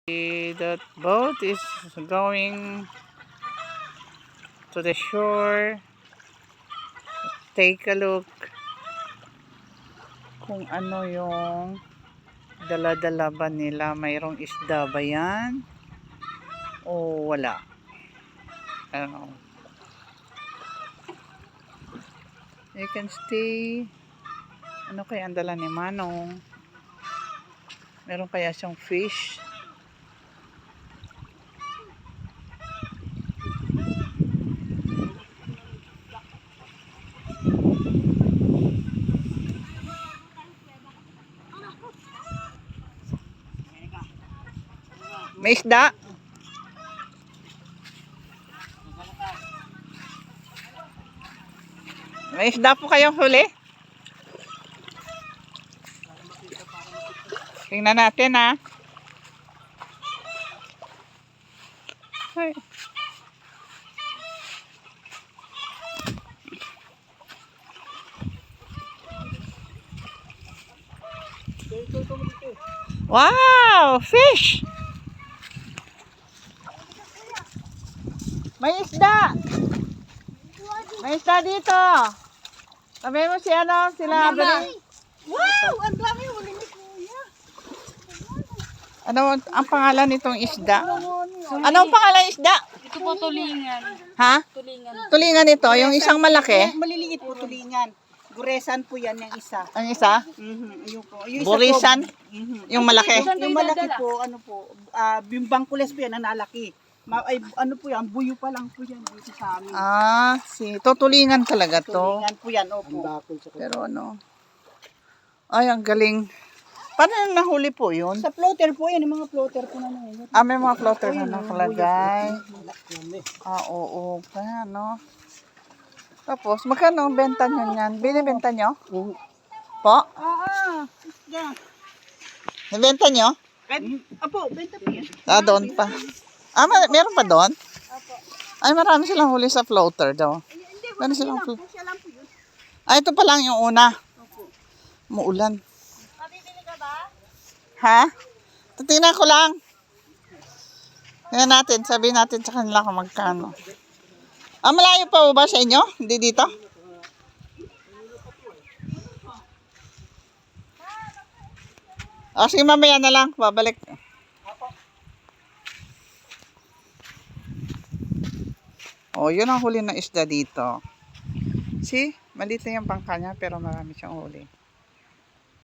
That boat is going to the shore. Take a look kung ano yung dala-dala ba nila. Mayroong isda ba yan o wala? I don't know. You can stay. Ano kaya ang dala ni Manong? Meron kaya siyang fish? May isda? May isda po kayong huli? Tingnan natin ha. Ay. Wow! Fish! May isda! May isda dito! Sabi mo si ano? Sila Wow! Ang dami huli ni Kuya. ano ang pangalan nitong isda? Ano ang pangalan ng isda? Ito po tulingan. Ha? Tulingan. Tulingan ito, yung isang malaki. Maliliit po tulingan. Guresan po yan yung isa. Ang isa? Ayun po. Yung isa Burisan? Po, Yung malaki. yung malaki po, ano po, yung bangkules po yan, ang nalaki. Ay, ano po yan, buyo pa lang po yan dito sa amin. Tutulingan talaga to. Tulingan po yan, opo. Pero ano? Ay, ang galing. Paano nahuli po yun? Sa floater po yan, yung mga floater po na ngayon. May mga floater na nakalagay. Oo pa, no? Tapos, magkano ang benta nyo yan? Binibenta nyo? Po? Yeah. Nabenta nyo? Apo, benta po yan. Doon pa. Meron pa doon? Ay, marami silang huli sa floater daw. Meron silang floater. Siya lang po yun. Ito pa lang yung una. Muulan. Mabibili ka ba? Ha? Titingnan ko lang. Tingnan natin. Sabihin natin sa kanila kung magkano. Malayo pa ba sa inyo? Hindi dito? Sige, mamaya na lang. Babalik. Yun ang huli ng isda dito. See? Maliit lang yung bangka niya pero marami siyang huli.